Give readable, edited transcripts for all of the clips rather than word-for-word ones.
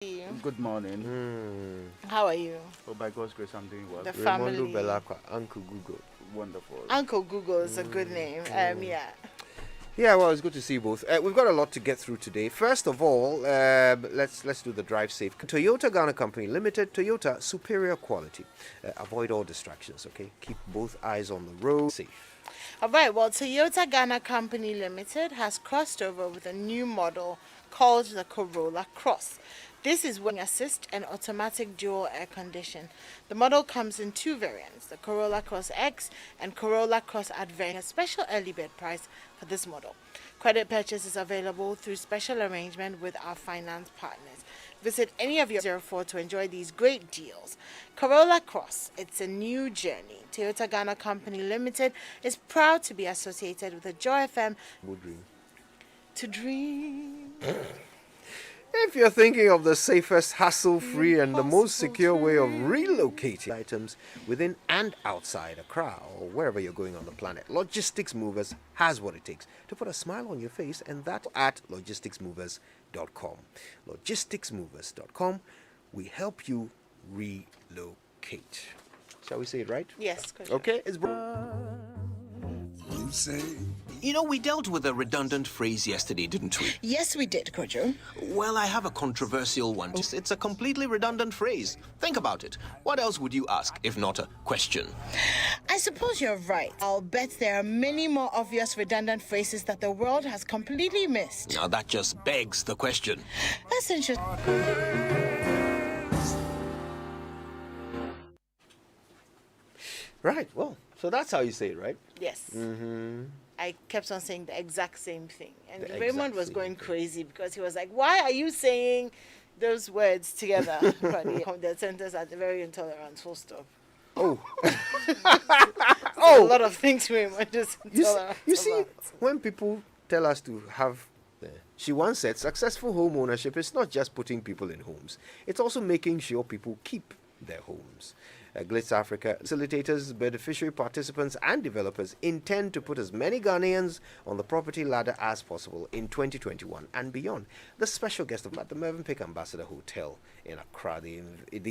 Good morning. How are you? Oh, by God's grace, I'm doing well. The Raimondo family. Belacqua, Uncle Google. Wonderful. Uncle Google is a good name. Yeah. Yeah, well, it's good to see you both. We've got a lot to get through today. First of all, let's do the drive safe. Toyota Ghana Company Limited, Toyota, superior quality. Avoid all distractions, okay? Keep both eyes on the road. Safe. All right. Well, Toyota Ghana Company Limited has crossed over with a new model called the Corolla Cross. This is wind assist and automatic dual air condition. The model comes in two variants, the Corolla Cross X and Corolla Cross Advance. A special early bird price for this model. Credit purchase is available through special arrangement with our finance partners. Visit any of your 04 to enjoy these great deals. Corolla Cross, it's a new journey. Toyota Ghana Company Limited is proud to be associated with the Joy FM. Good dream. To dream. If you're thinking of the safest, hassle-free, and the most secure way of relocating items within and outside Accra or wherever you're going on the planet, Logistics Movers has what it takes to put a smile on your face, and that at logisticsmovers.com. Logisticsmovers.com. We help you relocate. Shall we say it right? Yes, good. Okay, it's You say? You know, we dealt with a redundant phrase yesterday, didn't we? Yes, we did, Kojo. Well, I have a controversial one. It's a completely redundant phrase. Think about it. What else would you ask if not a question? I suppose you're right. I'll bet there are many more obvious redundant phrases that the world has completely missed. Now, that just begs the question. That's interesting. right. Well, so that's how you say it, right? Yes. I kept on saying the exact same thing. And The Raymond exact was same going thing. crazy because he was like, why are you saying those words together? But the sentence are very intolerant, full stop. Oh. A lot of things Raymond is intolerant You see, about. when people tell us to have, she once said, successful home ownership is not just putting people in homes, it's also making sure people keep their homes. Glitz Africa facilitators, beneficiary participants, and developers intend to put as many Ghanaians on the property ladder as possible in 2021 and beyond. The special guest of at the Mervyn Peak Ambassador Hotel in Accra. The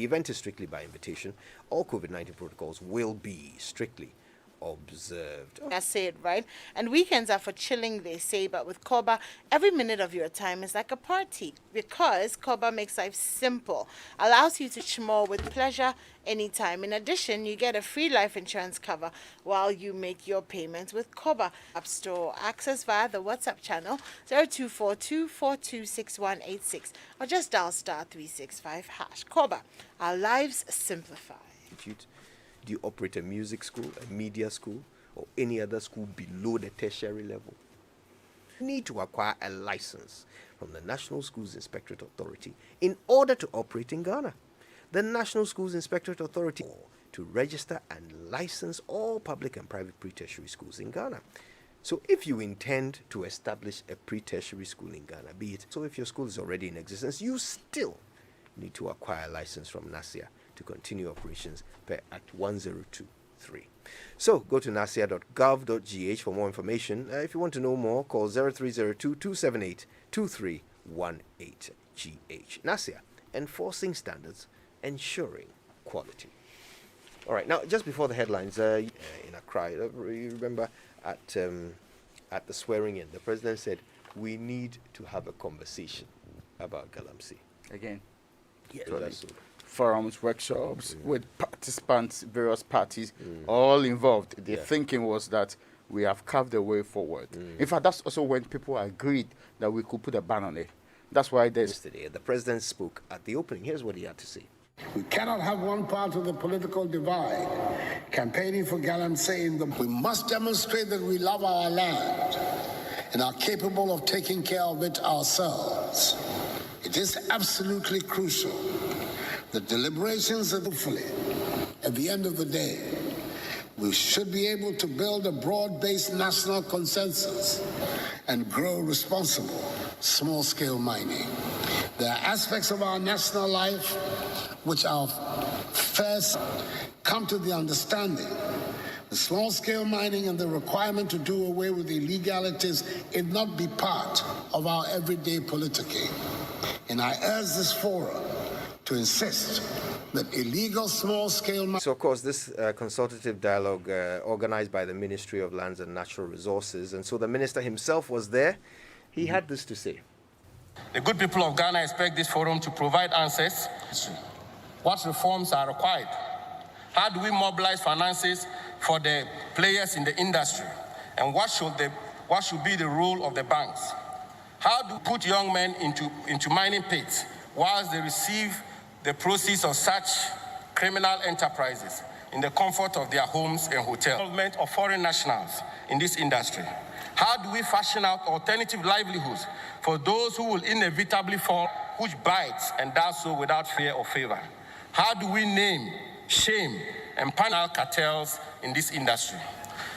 event is strictly by invitation. All COVID-19 protocols will be strictly observed. I say it right. And weekends are for chilling, they say, but with Koba, every minute of your time is like a party because Koba makes life simple, allows you to schmore with pleasure anytime. In addition, you get a free life insurance cover while you make your payments with Koba. App Store access via the WhatsApp channel 0242426186 or just dial *365#. Koba, our lives simplified. Do you operate a music school, a media school, or any other school below the tertiary level? You need to acquire a license from the National Schools Inspectorate Authority in order to operate in Ghana. The National Schools Inspectorate Authority to register and license all public and private pre-tertiary schools in Ghana. So if you intend to establish a pre-tertiary school in Ghana, be it so if your school is already in existence, you still need to acquire a license from NASIA to continue operations per Act 1023. So go to nasia.gov.gh for more information. If you want to know more, call 0302-278-2318 GH. NASIA, enforcing standards, ensuring quality. All right, now just before the headlines, in Accra, you remember at the swearing in, the president said, we need to have a conversation about Galamsey. Again, Yes, Sorry. that's so. forums, workshops with participants, various parties, all involved. The Yeah. thinking was that we have carved a way forward. In fact, that's also when people agreed that we could put a ban on it. That's why there's Yesterday, the president spoke at the opening. Here's what he had to say. We cannot have one part of the political divide campaigning for Galamsey in the... We must demonstrate that we love our land and are capable of taking care of it ourselves. It is absolutely crucial that deliberations are hopefully, at the end of the day, we should be able to build a broad-based national consensus and grow responsible small-scale mining. There are aspects of our national life which are first come to the understanding the small-scale mining and the requirement to do away with illegalities it not be part of our everyday politicking. And I urge this forum to insist that illegal small-scale mining. So, of course, this consultative dialogue organized by the Ministry of Lands and Natural Resources, and so the minister himself was there. He had this to say. The good people of Ghana expect this forum to provide answers. What reforms are required? How do we mobilize finances for the players in the industry? And what should be the role of the banks? How do we put young men into mining pits whilst they receive the proceeds of such criminal enterprises in the comfort of their homes and hotels? Involvement of foreign nationals in this industry. How do we fashion out alternative livelihoods for those who will inevitably fall, which bites and does so without fear or favor? How do we name, shame, and punish cartels in this industry?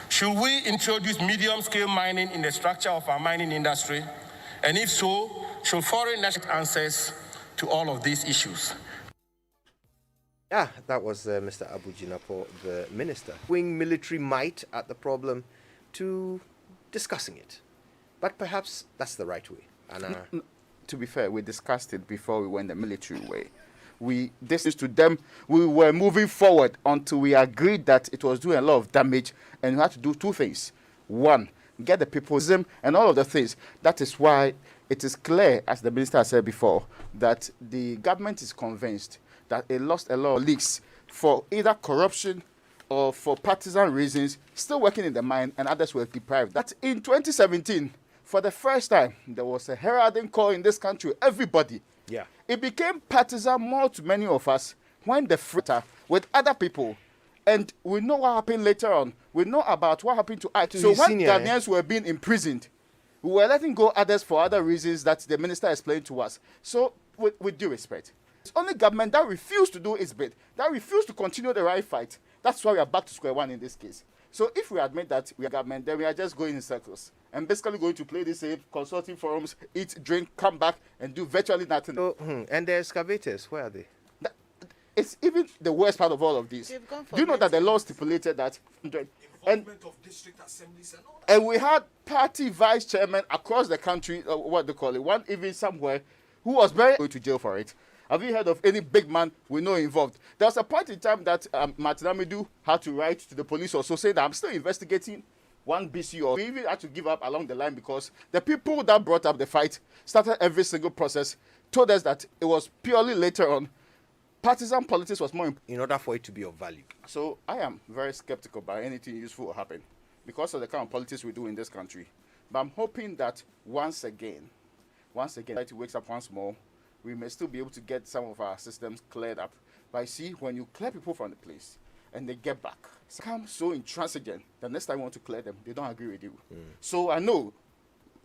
Should we introduce medium-scale mining in the structure of our mining industry? And if so, should foreign national answers to all of these issues? Yeah, that was Mr. Abu Jinapo, the minister. Wing military might at the problem to discussing it. But perhaps that's the right way. And, to be fair, we discussed it before we went the military way. This is to them, we were moving forward until we agreed that it was doing a lot of damage, and we had to do two things. One, get the people's and all of the things. That is why it is clear, as the minister said before, that the government is convinced that it lost a lot of leaks for either corruption or for partisan reasons, still working in the mine, and others were deprived. That in 2017, for the first time, there was a heralding call in this country, everybody. yeah. It became partisan more to many of us when the fritter with other people. And we know what happened later on. We know about what happened to Ike. So when Ghanaians were being imprisoned, we were letting go others for other reasons that the minister explained to us. So with due respect, it's only government that refused to do its bit, that refused to continue the right fight. That's why we are back to square one in this case. So if we admit that we are government, then we are just going in circles and basically going to play the same consulting forums, eat, drink, come back, and do virtually nothing. So, and the excavators, where are they? It's even the worst part of all of this. They've gone for Do you know that the law stipulated that? And we had party vice chairman across the country, what they call it, one even somewhere, who was very going to jail for it. Have you heard of any big man we know involved? There was a point in time that Martin Amidu had to write to the police also saying that I'm still investigating one BC, or we even had to give up along the line because the people that brought up the fight started every single process, told us that it was purely later on. Partisan politics was more important. In order for it to be of value. So I am very skeptical about anything useful will happen because of the kind of politics we do in this country. But I'm hoping that once again, society wakes up once more, we may still be able to get some of our systems cleared up. But see, when you clear people from the place and they get back, become so intransigent that next time you want to clear them, they don't agree with you. So I know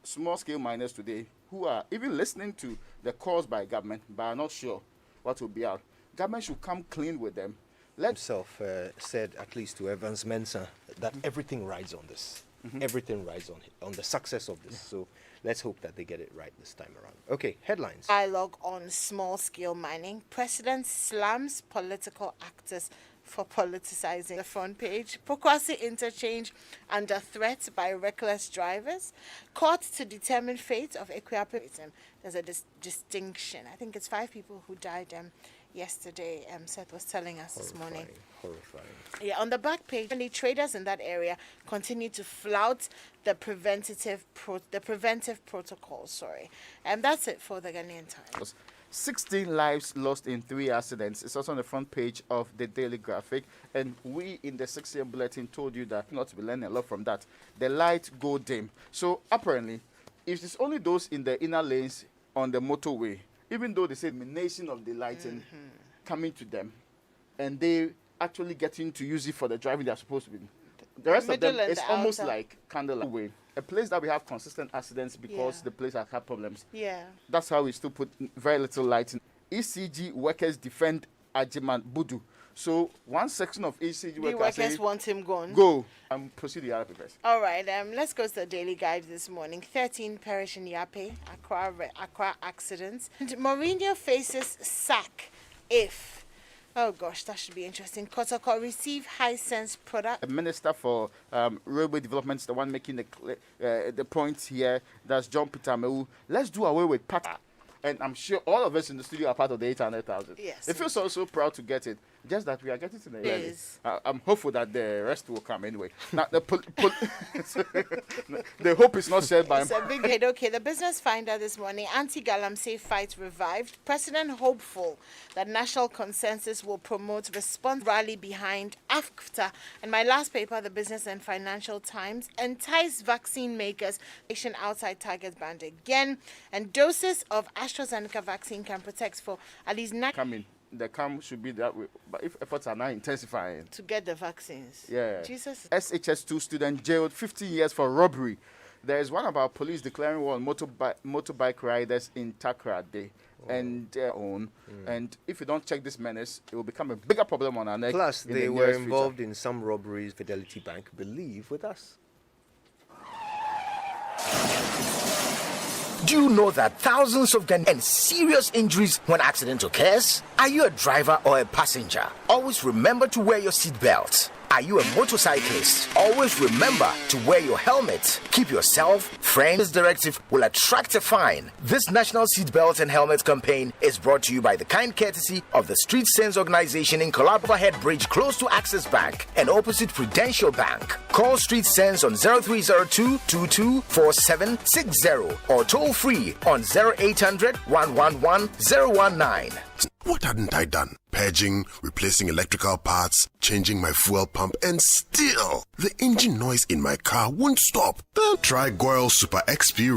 small-scale miners today who are even listening to the calls by government, but are not sure what will be out. Government should come clean with them. Himself said, at least to Evans Mensah, that everything rides on this. Everything rides on the success of this. So let's hope that they get it right this time around. Okay, headlines. Dialogue on small-scale mining. President slams political actors for politicizing. The front page. Pokwasi interchange under threat by reckless drivers. Court to determine fate of Ekweapo. There's a distinction. I think it's 5 people who died yesterday. Seth was telling us this morning. Horrifying. Yeah, on the back page, many traders in that area continue to flout the preventive protocol. And that's it for the Ghanaian Times. 16 lives lost in 3 accidents. It's also on the front page of the Daily Graphic. And we in the 6 a.m. bulletin told you that not to be learning a lot from that. The light go dim. So apparently, if it's only those in the inner lanes on the motorway, even though they say elimination of the lighting coming to them, and they actually getting to use it for the driving they're supposed to be. The rest of them, it's almost like candlelight way. A place that we have consistent accidents because the place has had problems. Yeah. That's how we still put very little light in. ECG workers defend Ajiman Budu. So one section of ECG workers want him gone. Go and proceed the other papers. All right, let's go to the Daily Guide this morning. 13 perish in Yape, Accra accidents. And Mourinho faces sack if, oh gosh, that should be interesting. Kotoko receive Hisense product. The Minister for Railway Development is the one making the point here. That's John Peter Amewu. Let's do away with PATA And I'm sure all of us in the studio are part of the 800,000. Yes. It feels so proud to get it. Just that we are getting to the end. Yes. I'm hopeful that the rest will come anyway. Now, the hope is not shared by... It's a big hit. Okay, the Business Finder this morning, anti-galamsey fight revived. President hopeful that national consensus will promote response rally behind AFCFTA. And my last paper, the Business and Financial Times, entice vaccine makers nation outside target band again. And doses of AstraZeneca vaccine can protect for at least 9 Coming. The come should be that way. But if efforts are now intensifying... to get the vaccines. Yeah. Jesus. SHS2 student jailed 15 years for robbery. There is one about police declaring war on motorbike riders in Takoradi and their own. And if you don't check this menace, it will become a bigger problem on our neck. Plus, in they the were nearest involved future. in some robberies. Fidelity Bank believe with us. Do you know that thousands of Ghanaians and serious injuries when accident occurs? Are you a driver or a passenger? Always remember to wear your seatbelt. Are you a motorcyclist? Always remember to wear your helmet. Keep yourself, friends. This directive will attract a fine. This National Seatbelt and Helmet campaign is brought to you by the kind courtesy of the Street Sense organization in Overhead Bridge close to Access Bank and opposite Prudential Bank. Call Street Sense on 0302 224760 or toll free on 0800 111 019. What hadn't I done? Purging, replacing electrical parts, changing my fuel pump, and still the engine noise in my car won't stop. Then try Goil Super XP